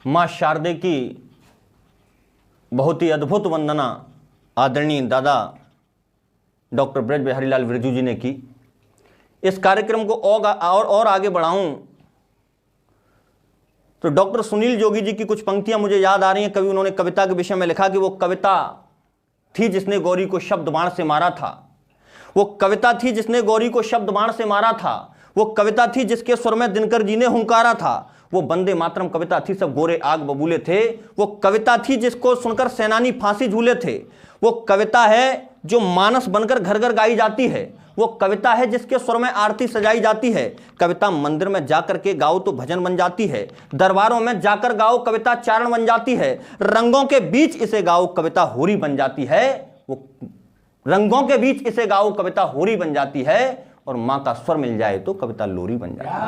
माँ शारदे की बहुत ही अद्भुत वंदना आदरणीय दादा डॉक्टर ब्रज बिहारी लाल बिरजू जी ने की। इस कार्यक्रम को और आगे बढ़ाऊं तो डॉक्टर सुनील जोगी जी की कुछ पंक्तियां मुझे याद आ रही हैं। कभी उन्होंने कविता के विषय में लिखा कि वो कविता थी जिसने गौरी को शब्द बाण से मारा था, वो कविता थी जिसने गौरी को शब्द बाण से मारा था, वो कविता थी जिसके स्वर में दिनकर जी ने हुंकारा था, वो वंदे मातरम कविता थी सब गोरे आग बबूले थे, वो कविता थी जिसको सुनकर सेनानी फांसी झूले थे, वो कविता है जो मानस बनकर घर घर गाई जाती है, वो कविता है जिसके स्वर में आरती सजाई जाती है। कविता मंदिर में जाकर के गाओ तो भजन बन जाती है, दरबारों में जाकर गाओ कविता चारण बन जाती है, रंगों के बीच इसे गाओ कविता होरी बन जाती है, वो रंगों के बीच इसे गाओ कविता होरी बन जाती है, और मां का स्वर मिल जाए तो कविता लोरी बन जाती है।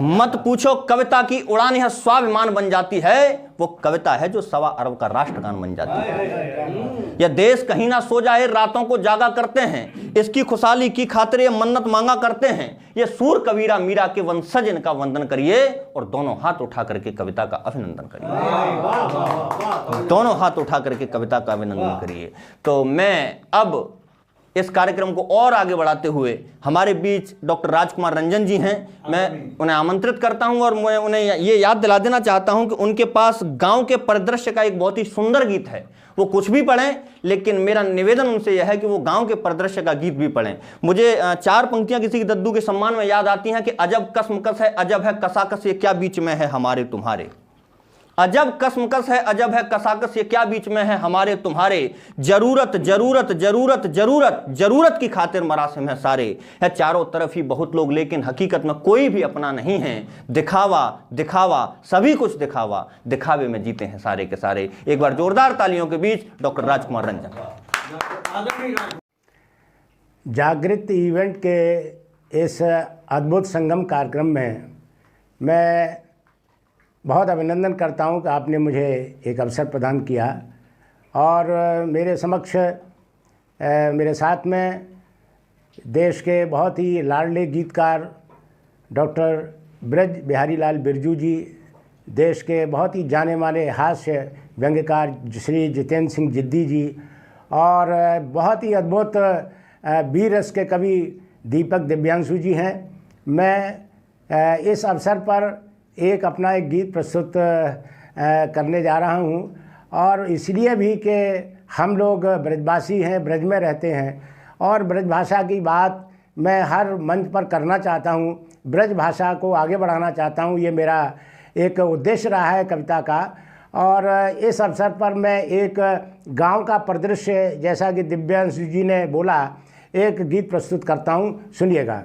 मत पूछो कविता की उड़ान यह स्वाभिमान बन जाती है, वो कविता है जो 1.25 अरब का राष्ट्रगान बन जाती है। यह देश कहीं ना सो जाए रातों को जागा करते हैं, इसकी खुशहाली की खातिर ये मन्नत मांगा करते हैं, ये सूर कबीरा मीरा के वंशज इनका वंदन करिए और दोनों हाथ उठा करके कविता का अभिनंदन करिए, दोनों हाथ उठा करके कविता का अभिनंदन करिए। तो मैं अब इस कार्यक्रम को और आगे बढ़ाते हुए हमारे बीच डॉक्टर राजकुमार रंजन जी हैं, मैं उन्हें आमंत्रित करता हूं और मैं उन्हें ये याद दिला देना चाहता हूं कि उनके पास गांव के परिदृश्य का एक बहुत ही सुंदर गीत है। वो कुछ भी पढ़ें, लेकिन मेरा निवेदन उनसे यह है कि वो गांव के परिदृश्य का गीत भी पढ़ें। मुझे 4 पंक्तियां किसी दद्दू के सम्मान में याद आती हैं कि अजब कसमकस है, अजब है कसाकस, ये क्या बीच में है हमारे तुम्हारे। अजब कसमकस है, अजब है कसाकस, ये क्या बीच में है हमारे तुम्हारे। जरूरत जरूरत जरूरत जरूरत जरूरत की खातिर मरासिम है सारे, है चारों तरफ ही बहुत लोग लेकिन हकीकत में कोई भी अपना नहीं है। दिखावा दिखावा सभी कुछ दिखावा, दिखावे में जीते हैं सारे के सारे। एक बार जोरदार तालियों के बीच डॉक्टर राजकुमार रंजन। जागृत इवेंट के इस अद्भुत संगम कार्यक्रम में मैं बहुत अभिनंदन करता हूं कि आपने मुझे एक अवसर प्रदान किया और मेरे समक्ष मेरे साथ में देश के बहुत ही लाडले गीतकार डॉक्टर ब्रज बिहारी लाल बिरजू जी, देश के बहुत ही जाने माने हास्य व्यंग्यकार श्री जितेंद्र सिंह जिद्दी जी, और बहुत ही अद्भुत वीर रस के कवि दीपक दिव्यांशु जी हैं। मैं इस अवसर पर एक अपना एक गीत प्रस्तुत करने जा रहा हूं, और इसलिए भी कि हम लोग ब्रजवासी हैं, ब्रज में रहते हैं, और ब्रज भाषा की बात मैं हर मंच पर करना चाहता हूं, ब्रज भाषा को आगे बढ़ाना चाहता हूं। ये मेरा एक उद्देश्य रहा है कविता का। और इस अवसर पर मैं एक गांव का परिदृश्य, जैसा कि दिव्यांशु जी ने बोला, एक गीत प्रस्तुत करता हूं, सुनिएगा।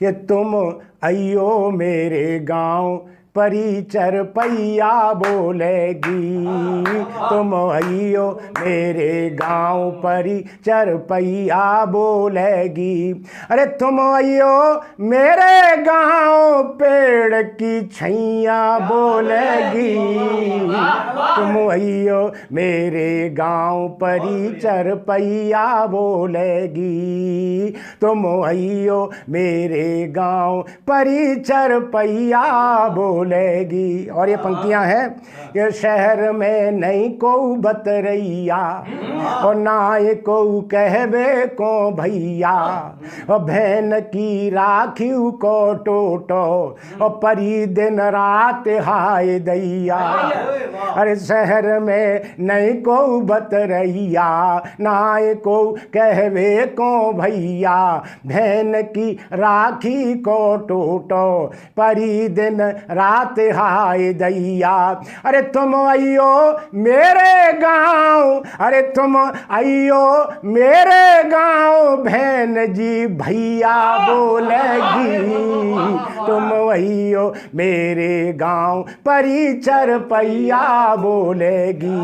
ये तुम अयो मेरे गांव परी चरपैया बोलेगी, तुम अयो मेरे गांव परी चरपैया बोलेगी। अरे तुम अयो मेरे गांव पेड़ की छैया बोलेगी, तुम अयो मेरे गांव परी चरपैया बोलेगी, तुम अयो मेरे गांव परी चरपैया बोलेगी। और ये पंक्तियां हैं, ये शहर में नहीं को बतरैया और ना को कहबे को भैया, और बहन की राखी को टोटो और परी दिन रात हाय दैया। अरे शहर में नहीं को बतरैया ना को कहबे को भैया, बहन की राखी को टोटो परी दिन रात हाय दैया। अरे तुम आइयो मेरे गांव, अरे तुम आइयो मेरे गांव बहन जी भैया बोलेगी, तुम आइयो मेरे गांव परी चरपैया बोलेगी,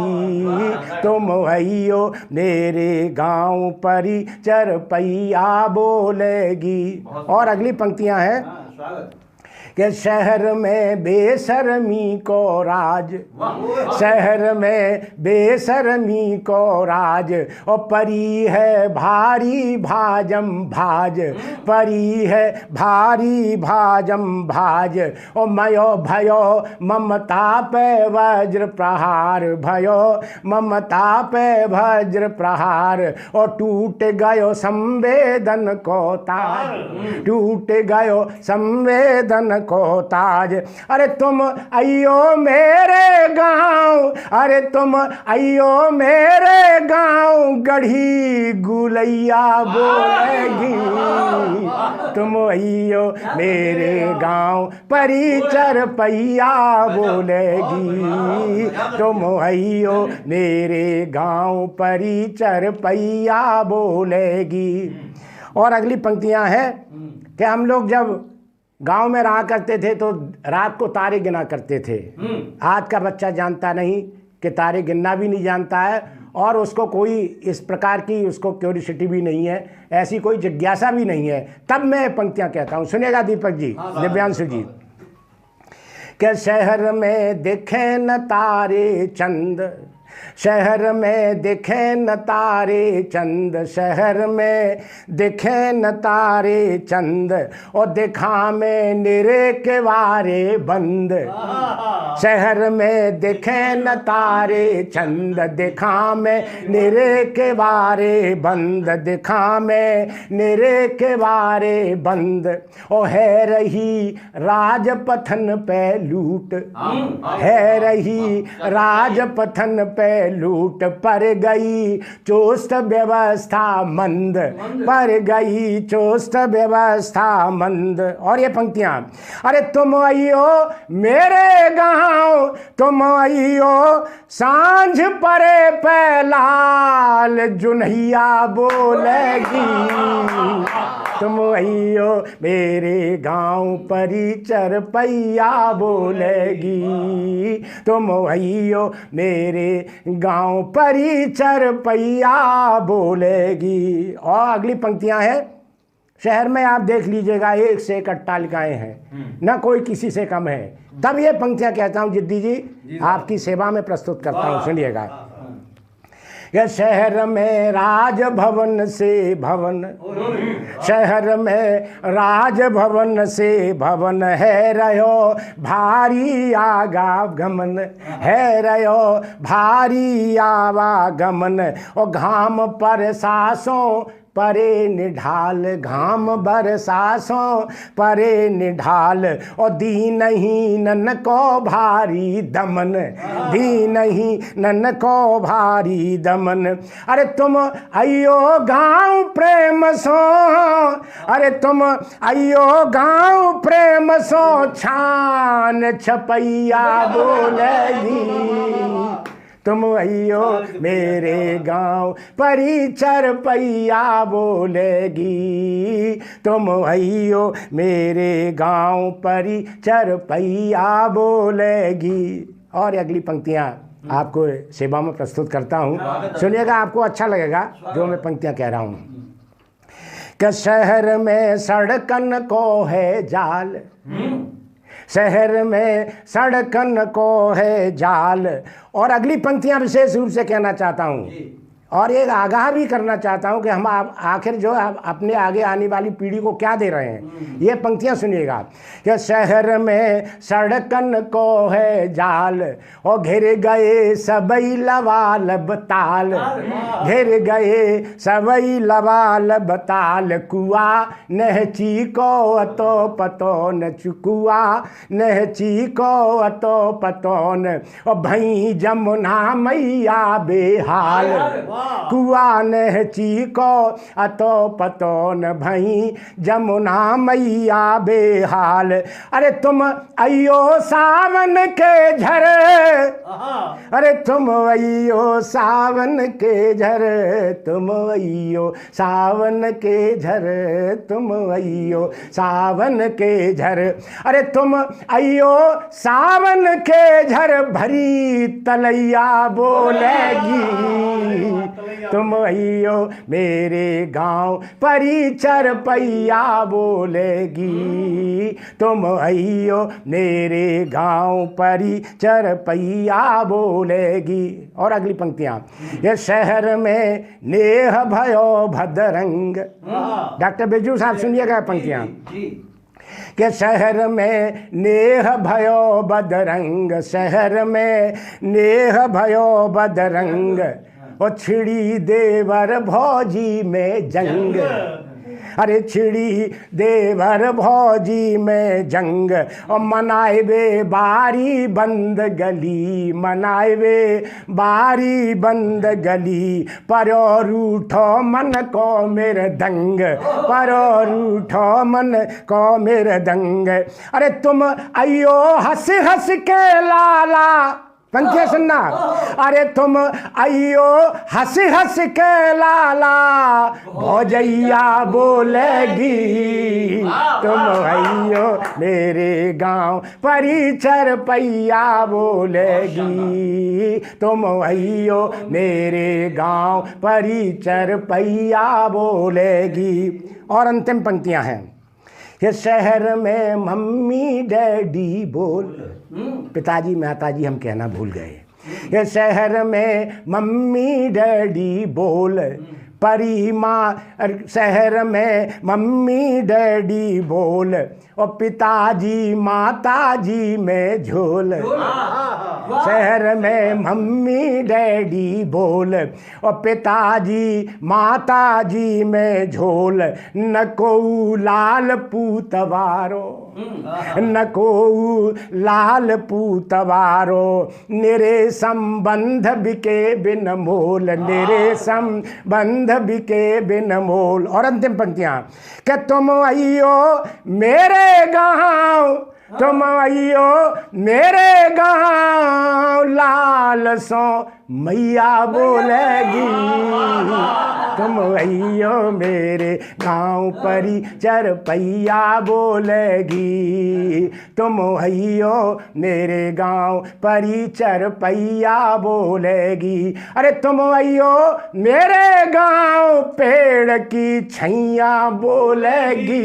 तुम आइयो मेरे गांव परी चरपैया बोलेगी। और अगली पंक्तियां हैं कि शहर में बेशर्मी को राज, शहर में बेशर्मी को राज, और परी है भारी भाजम भाज, परी है भारी भाजम भाज, और मयो भयो ममता पे वज्र प्रहार, भयो ममता पे वज्र प्रहार, और टूट गयो संवेदन को ताज, टूट गयो संवेदन को ताज। अरे तुम आइयो मेरे गांव, अरे तुम आइयो मेरे गांव, गढ़ी गुलैया बोलेगी, तुम आइयो मेरे गांव, परी चरपैया बोलेगी, तुम आइयो मेरे गांव, परी चरपैया बोलेगी। और अगली पंक्तियां हैं कि हम लोग जब गांव में रहा करते थे तो रात को तारे गिना करते थे। आज का बच्चा जानता नहीं कि तारे गिनना भी नहीं जानता है, और उसको कोई इस प्रकार की उसको क्यूरियोसिटी भी नहीं है, ऐसी कोई जिज्ञासा भी नहीं है। तब मैं पंक्तियां कहता हूं, सुनिएगा दीपक जी, दिव्यांशु जी, कि शहर में देखे न तारे चंद, शहर में दिखे न तारे चंद, शहर में दिखे न तारे चंद, और दिखा में निरे के वारे बंद, शहर में दिखे न तारे चंद, दिखा में निरे के वारे बंद, दिखा में निरे के वारे बंद, और है रही राजपथन पे लूट, है रही राजपथन पे लूट, पर गई चुस्त व्यवस्था मंद, पर गई चुस्त व्यवस्था मंद। और ये पंक्तियां, अरे तुम आइयो मेरे गांव, तुम आइयो सांझ परे पे लाल जुनहिया बोलेगी, तुम आइयो मेरे गांव, परी चरपैया बोलेगी, तुम आइयो मेरे गांव, परी चरपैया बोलेगी। और अगली पंक्तियां हैं, शहर में आप देख लीजिएगा एक से एक अट्टालिकाएं हैं, न कोई किसी से कम है। तब ये पंक्तियां कहता हूं जिद्दी जी आपकी सेवा में प्रस्तुत करता हूं, सुनिएगा। ये शहर में राजभवन से भवन, शहर में राजभवन से भवन, है रहो भारी आवागमन, है रहो भारी आवागमन, और घाम पर सांसों परे निढाल, घाम बरसासों परे निढाल, और दीनहीनन को भारी दमन, दीनहीनन को भारी दमन। अरे तुम आइयो गांव प्रेम सो, अरे तुम आइयो गांव प्रेम सो, छान छपैया बोलेगी, तुम आइयो मेरे गांव, परी चरपैया बोलेगी, तुम आइयो मेरे गांव, परी चरपैया बोलेगी। और अगली पंक्तियां आपको सेवा में प्रस्तुत करता हूं, सुनिएगा, आपको अच्छा लगेगा जो मैं पंक्तियां कह रहा हूं। कि शहर में सड़कन को है जाल, शहर में सड़कन को है जाल। और अगली पंक्तियां विशेष रूप से कहना चाहता हूं, और एक आगाह भी करना चाहता हूं कि हम आखिर जो अपने आगे आने वाली पीढ़ी को क्या दे रहे हैं। ये पंक्तियां सुनिएगा कि शहर में सड़कन को है जाल, और घिर गए सबई लवालब ताल, घिर गए सबई लवालब ताल, कुआ नहची को अतो पतोन, चुकुआ नहची को अतो पतोन, और भई जमुना मैया बेहाल, कुआ नहची को अतो पतोन, भई जमुना मैया बेहाल। अरे तुम आइयो सावन के झर, अरे तुम आइयो सावन के झर, तुम आइयो सावन के झर, तुम आइयो सावन के झर। अरे तुम आइयो सावन के झर, भरी तलैया बोलेगी, तुम अइयो मेरे गांव परी चरपैया बोलेगी, तुम अइयो मेरे गांव परी चरपैया बोलेगी। और अगली पंक्तियां, ये शहर में नेह भयो भद्रंग। डॉक्टर बिरजू साहब सुनिएगा पंक्तियां, कि शहर में नेह भयो बदरंग, शहर में नेह भयो बदरंग, और छिड़ी देवर भौजी में जंग, अरे छिड़ी देवर भौजी में जंग, और मनाए वे बारी बंद गली, मनाए वे बारी बंद गली, परो रूठो मन को मेरे दंग, परो रूठो मन को मेरे दंग। अरे तुम अयो हंस हंस के लाला, पंक्तियां सुनना, अरे तुम अयो हंस हंस के लाला भौजैया बोलेगी, तुम अयो मेरे गांव परी चरपैया बोलेगी, तुम अयो मेरे गांव परी चरपैया बोलेगी। और अंतिम पंक्तियां हैं, ये शहर में मम्मी डैडी बोल, पिताजी माताजी हम कहना भूल गए, ये शहर में मम्मी डैडी बोल, परी माँ शहर में मम्मी डैडी बोल, और पिताजी माताजी में झोल, शहर में मम्मी डैडी बोल, और पिताजी माताजी में झोल, न को लाल पूतवारो, न को लाल पूतवारो, निरे संबंध बिके बिन मोल, निरे संबंध बिके बिन मोल। और अंतिम पंक्तियां, कि तुम अइयो मेरे गांव, तुम अइयो मेरे गांव लाल सो मैया बोलेगी, तुम अइयो मेरे गांव परी चरपैया बोलेगी, तुम अइयो मेरे गांव परी चरपैया बोलेगी। अरे तुम अइयो मेरे गांव पेड़ की छैया बोलेगी,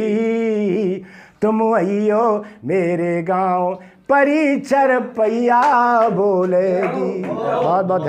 तुम अइयो मेरे गांव परी चरपैया बोलेगी। बहुत बहुत